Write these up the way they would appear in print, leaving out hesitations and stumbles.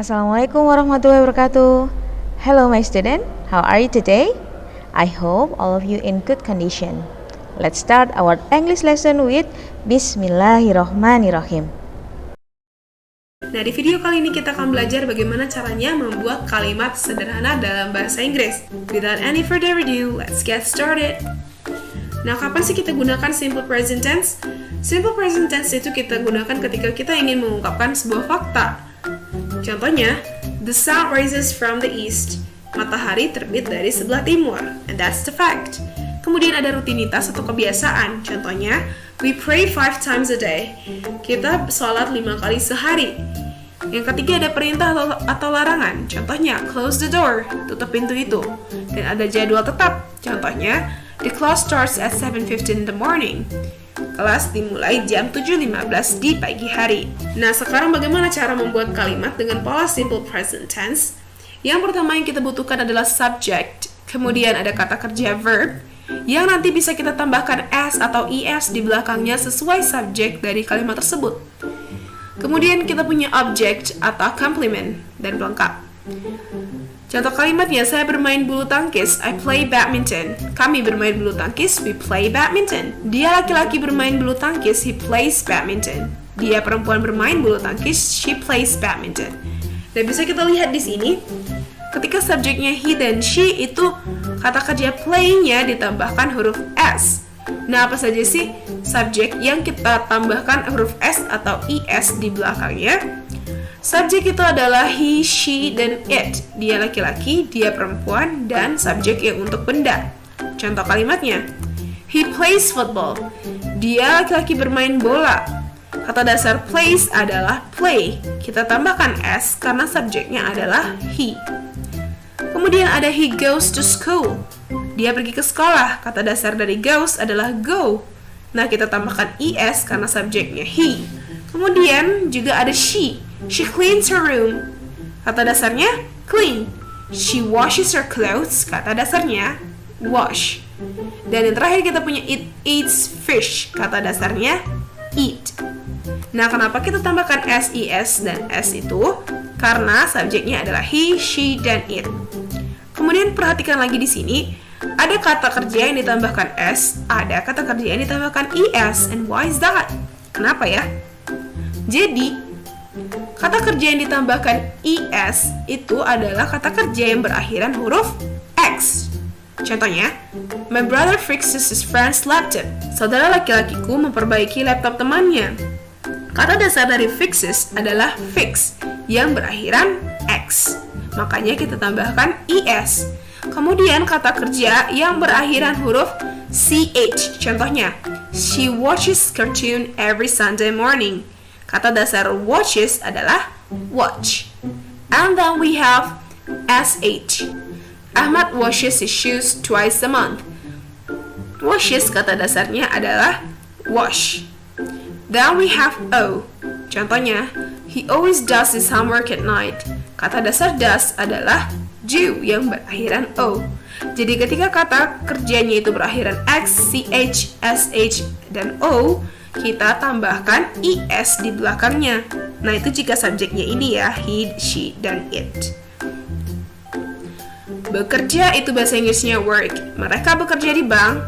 Assalamualaikum warahmatullahi wabarakatuh. Hello my student, how are you today? I hope all of you in good condition. Let's start our English lesson with Bismillahirrohmanirrohim. Nah, di video kali ini kita akan belajar bagaimana caranya membuat kalimat sederhana dalam bahasa Inggris. Without any further ado, let's get started. Nah, kapan sih kita gunakan simple present tense? Simple present tense itu kita gunakan ketika kita ingin mengungkapkan sebuah fakta. Contohnya, the sun rises from the east. Matahari terbit dari sebelah timur. And that's the fact. Kemudian ada rutinitas atau kebiasaan. Contohnya, we pray 5 times a day. Kita sholat 5 kali sehari. Yang ketiga ada perintah atau larangan. Contohnya, close the door. Tutup pintu itu. Dan ada jadwal tetap. Contohnya, the class starts at 7:15 in the morning. Kelas dimulai jam 7.15 di pagi hari. Nah, sekarang bagaimana cara membuat kalimat dengan pola simple present tense? Yang pertama yang kita butuhkan adalah subject. Kemudian ada kata kerja verb, yang nanti bisa kita tambahkan s atau es di belakangnya sesuai subjek dari kalimat tersebut. Kemudian kita punya object atau complement dan pelengkap. Contoh kalimatnya, saya bermain bulu tangkis, I play badminton. Kami bermain bulu tangkis, we play badminton. Dia laki-laki bermain bulu tangkis, he plays badminton. Dia perempuan bermain bulu tangkis, she plays badminton. Dan bisa kita lihat di sini, ketika subjeknya he dan she itu kata kerja play-nya ditambahkan huruf s. Nah, apa saja sih subjek yang kita tambahkan huruf s atau es di belakangnya? Subjek itu adalah he, she, dan it. Dia laki-laki, dia perempuan, dan subjek yang untuk benda. Contoh kalimatnya, he plays football. Dia laki-laki bermain bola. Kata dasar plays adalah play. Kita tambahkan s karena subjeknya adalah he. Kemudian ada he goes to school. Dia pergi ke sekolah. Kata dasar dari goes adalah go. Nah, kita tambahkan es karena subjeknya he. Kemudian juga ada she. She cleans her room. Kata dasarnya clean. She washes her clothes. Kata dasarnya wash. Dan yang terakhir kita punya it eats fish. Kata dasarnya eat. Nah, kenapa kita tambahkan s, es, dan s itu? Karena subjeknya adalah he, she, dan it. Kemudian perhatikan lagi di sini, ada kata kerja yang ditambahkan s, ada kata kerja yang ditambahkan es. And why is that? Kenapa ya? Jadi, kata kerja yang ditambahkan es itu adalah kata kerja yang berakhiran huruf x. Contohnya, my brother fixes his friend's laptop. Saudara laki-lakiku memperbaiki laptop temannya. Kata dasar dari fixes adalah fix yang berakhiran x. Makanya kita tambahkan es. Kemudian kata kerja yang berakhiran huruf ch. Contohnya, she watches cartoon every Sunday morning. Kata dasar watches adalah watch. And then we have sh. Ahmad washes his shoes twice a month. Washes kata dasarnya adalah wash. Then we have o. Contohnya, he always does his homework at night. Kata dasar does adalah do yang berakhiran o. Jadi ketika kata kerjanya itu berakhiran x, ch, sh, dan o, kita tambahkan es di belakangnya. Nah, itu jika subjeknya ini ya, he, she, dan it. Bekerja itu bahasa Inggrisnya work. Mereka bekerja di bank.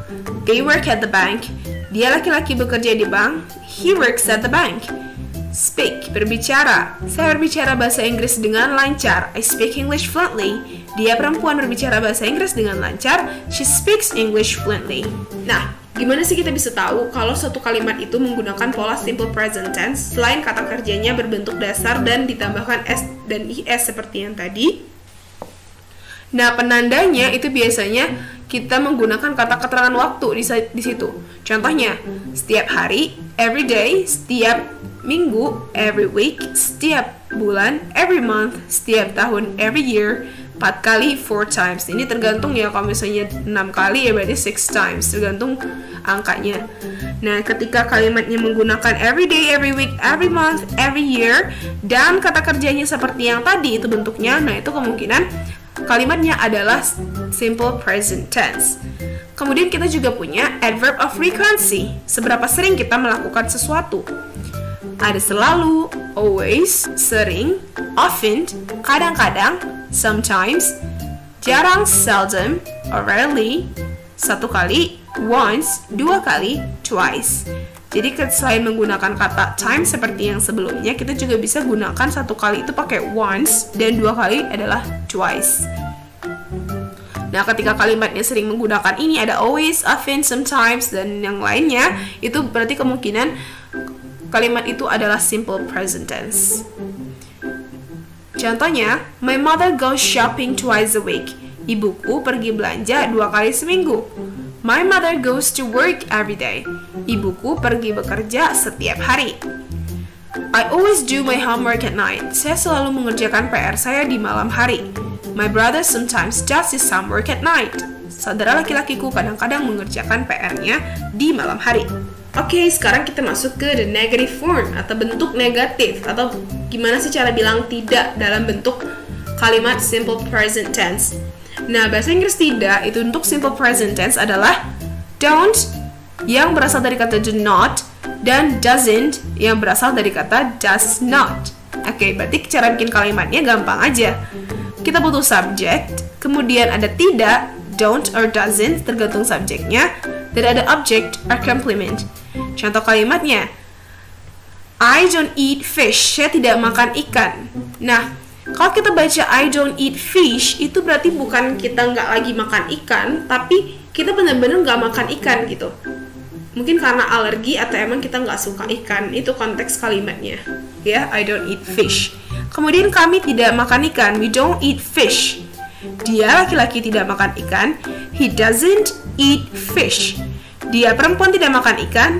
They work at the bank. Dia laki-laki bekerja di bank. He works at the bank. Speak, berbicara. Saya berbicara bahasa Inggris dengan lancar. I speak English fluently. Dia perempuan berbicara bahasa Inggris dengan lancar. She speaks English fluently. Nah, gimana sih kita bisa tahu kalau suatu kalimat itu menggunakan pola simple present tense selain kata kerjanya berbentuk dasar dan ditambahkan s dan es seperti yang tadi? Nah, penandanya itu biasanya kita menggunakan kata keterangan waktu di situ. Contohnya, setiap hari, every day, setiap minggu, every week, setiap bulan, every month, setiap tahun, every year, 4 kali, 4 times. Ini tergantung ya, kalau misalnya 6 kali ya berarti 6 times, tergantung angkanya. Nah, ketika kalimatnya menggunakan every day, every week, every month, every year, dan kata kerjanya seperti yang tadi itu bentuknya, nah itu kemungkinan kalimatnya adalah simple present tense. Kemudian kita juga punya adverb of frequency. Seberapa sering kita melakukan sesuatu. ada selalu, always, sering, often, kadang-kadang, sometimes, jarang, seldom, or rarely, satu kali, once, dua kali, twice. Jadi selain menggunakan kata time seperti yang sebelumnya, kita juga bisa gunakan satu kali itu pakai once dan dua kali adalah twice. Nah, ketika kalimatnya sering menggunakan ini ada always, often, sometimes, dan yang lainnya, itu berarti kemungkinan kalimat itu adalah simple present tense. Contohnya, my mother goes shopping twice a week. Ibuku pergi belanja 2 kali seminggu. My mother goes to work every day. Ibuku pergi bekerja setiap hari. I always do my homework at night. Saya selalu mengerjakan PR saya di malam hari. My brother sometimes does his homework at night. Saudara laki-lakiku kadang-kadang mengerjakan PR-nya di malam hari. Oke, sekarang kita masuk ke the negative form atau bentuk negatif, atau gimana sih cara bilang tidak dalam bentuk kalimat simple present tense. Nah, bahasa Inggris tidak itu untuk simple present tense adalah don't yang berasal dari kata do not dan doesn't yang berasal dari kata does not. Oke, berarti cara bikin kalimatnya gampang aja. Kita butuh subject, kemudian ada tidak, don't or doesn't tergantung subjeknya, dan ada object or complement. Contoh kalimatnya, I don't eat fish. Saya tidak makan ikan. Nah, kalau kita baca I don't eat fish, itu berarti bukan kita nggak lagi makan ikan, tapi kita benar-benar nggak makan ikan gitu. Mungkin karena alergi atau emang kita nggak suka ikan. Itu konteks kalimatnya. Ya, I don't eat fish. Kemudian kami tidak makan ikan. We don't eat fish. Dia laki-laki tidak makan ikan. He doesn't eat fish. Dia perempuan tidak makan ikan.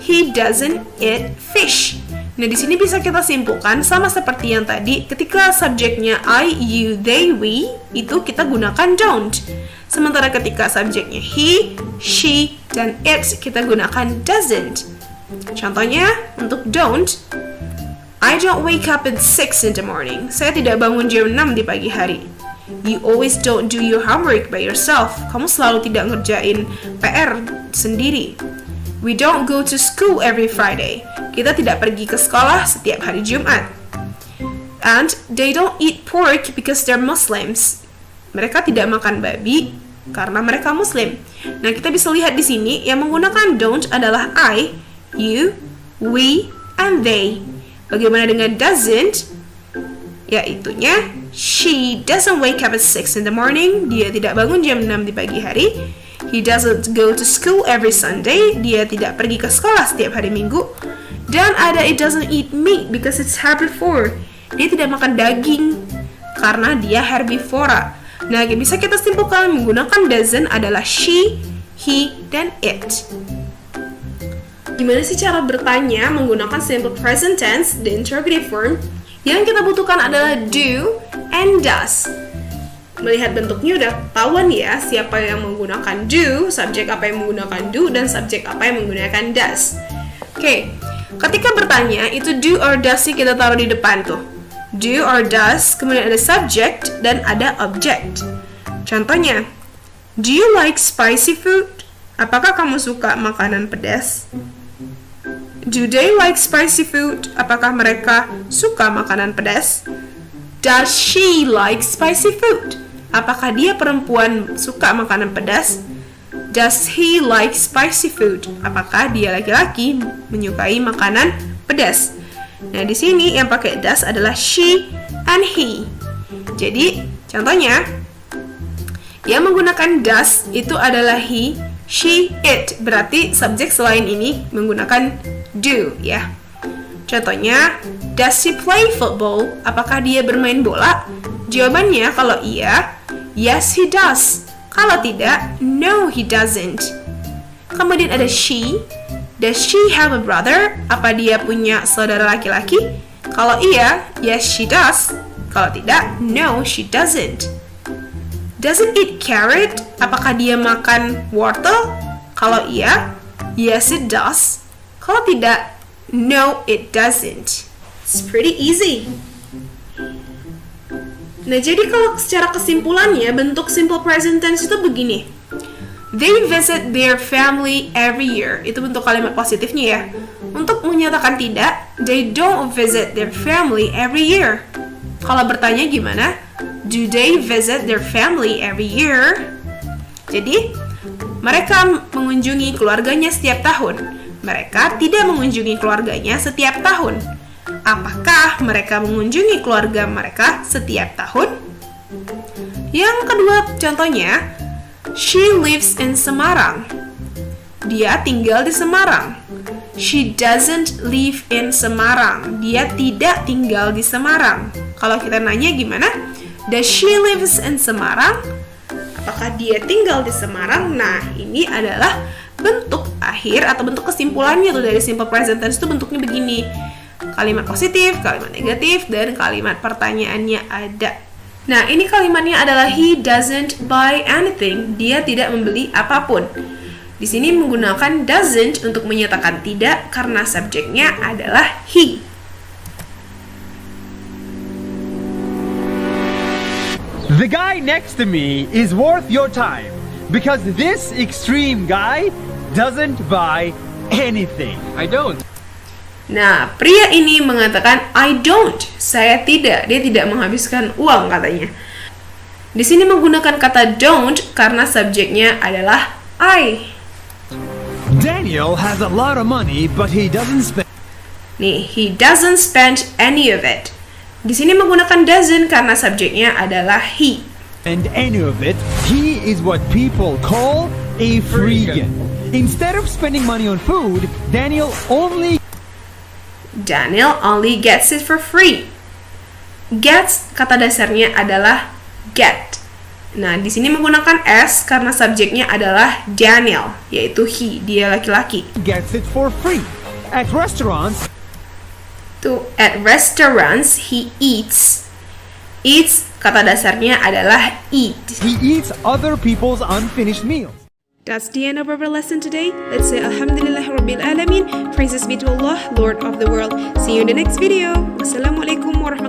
He doesn't eat fish. Nah, di sini bisa kita simpulkan sama seperti yang tadi, ketika subjeknya I, you, they, we, itu kita gunakan don't. Sementara ketika subjeknya he, she, dan it, kita gunakan doesn't. Contohnya, untuk don't, I don't wake up at 6 in the morning. Saya tidak bangun jam 6 di pagi hari. You always don't do your homework by yourself. Kamu selalu tidak ngerjain PR sendiri. We don't go to school every Friday. Kita tidak pergi ke sekolah setiap hari Jumat. And they don't eat pork because they're Muslims. Mereka tidak makan babi karena mereka Muslim. Nah, kita bisa lihat di sini yang menggunakan don't adalah I, you, we, and they. Bagaimana dengan doesn't? Yaitunya she doesn't wake up at 6 in the morning. Dia tidak bangun jam 6 di pagi hari. He doesn't go to school every Sunday. Dia tidak pergi ke sekolah setiap hari Minggu. Dan ada it doesn't eat meat because it's herbivore. Dia tidak makan daging karena dia herbivora. Nah, yang bisa kita simpulkan menggunakan doesn't adalah she, he, dan it. Gimana sih cara bertanya menggunakan simple present tense, the interrogative form? Yang kita butuhkan adalah do and does. Melihat bentuknya udah tahuan ya siapa yang menggunakan do, subjek apa yang menggunakan do, dan subjek apa yang menggunakan does. Oke, ketika bertanya itu do or does sih kita taruh di depan tuh. Do or does, kemudian ada subject dan ada object. Contohnya, do you like spicy food? Apakah kamu suka makanan pedas? Do they like spicy food? Apakah mereka suka makanan pedas? Does she like spicy food? Apakah dia perempuan suka makanan pedas? Does he like spicy food? Apakah dia laki-laki menyukai makanan pedas? Nah, di sini yang pakai does adalah she and he. Jadi, contohnya yang menggunakan does itu adalah he, she, it. Berarti subjek selain ini menggunakan do ya. Contohnya, does he play football? Apakah dia bermain bola? Jawabannya kalau iya, yes he does. Kalau tidak, no he doesn't. Kemudian ada she. Does she have a brother? Apa dia punya saudara laki-laki? Kalau iya, yes she does. Kalau tidak, no she doesn't. Does it eat carrot? Apakah dia makan wortel? Kalau iya, yes it does. Kalau tidak, no it doesn't. It's pretty easy. Nah, jadi kalau secara kesimpulannya bentuk simple present tense itu begini. They visit their family every year. Itu bentuk kalimat positifnya ya. Untuk menyatakan tidak, they don't visit their family every year. Kalau bertanya gimana? Do they visit their family every year? Jadi, mereka mengunjungi keluarganya setiap tahun. Mereka tidak mengunjungi keluarganya setiap tahun. Apakah mereka mengunjungi keluarga mereka setiap tahun? Yang kedua contohnya, she lives in Semarang. Dia tinggal di Semarang. She doesn't live in Semarang. Dia tidak tinggal di Semarang. Kalau kita nanya gimana? Does she lives in Semarang? Apakah dia tinggal di Semarang? Nah, ini adalah bentuk akhir atau bentuk kesimpulannya tuh dari simple present tense itu bentuknya begini. Kalimat positif, kalimat negatif, dan kalimat pertanyaannya ada. Nah, ini kalimatnya adalah he doesn't buy anything. Dia tidak membeli apapun. Di sini menggunakan doesn't untuk menyatakan tidak karena subjeknya adalah he. The guy next to me is worth your time because this extreme guy doesn't buy anything. I don't. Nah, pria ini mengatakan I don't, saya tidak. Dia tidak menghabiskan uang katanya. Di sini menggunakan kata don't karena subjeknya adalah I. Daniel has a lot of money, but he doesn't spend. Nih, he doesn't spend any of it. Di sini menggunakan doesn't karena subjeknya adalah he. And any of it, he is what people call a freegan. Instead of spending money on food, Daniel only gets it for free. Gets kata dasarnya adalah get. Nah, di sini menggunakan s karena subjeknya adalah Daniel, yaitu he, dia laki-laki. gets it for free. At restaurants, At restaurants, he eats. Eats kata dasarnya adalah eat. he eats other people's unfinished meals. That's the end of our lesson today. Let's say Alhamdulillah Rabbil Alamin. Praises be to Allah, Lord of the world. See you in the next video. Wassalamualaikum warahmatullahi wabarakatuh.